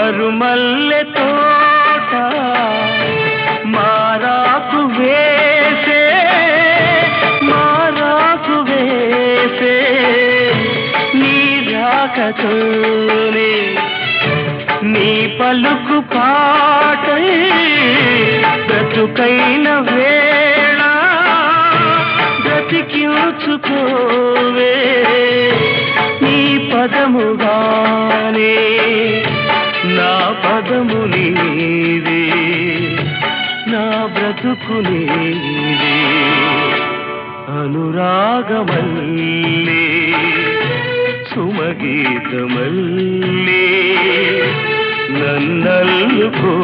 మరుమల్లె తోట మారాకు వేసే నీ రాకతోనే నీ పలుకు పాటై బ్రతుకైన వేళ బ్రతికించుకోవే నీ పదముగానే నా పదము నీవే నా బ్రతుకు నీవే అనురాగమల్లే సుమగీతమల్లే నన్నల్లుకో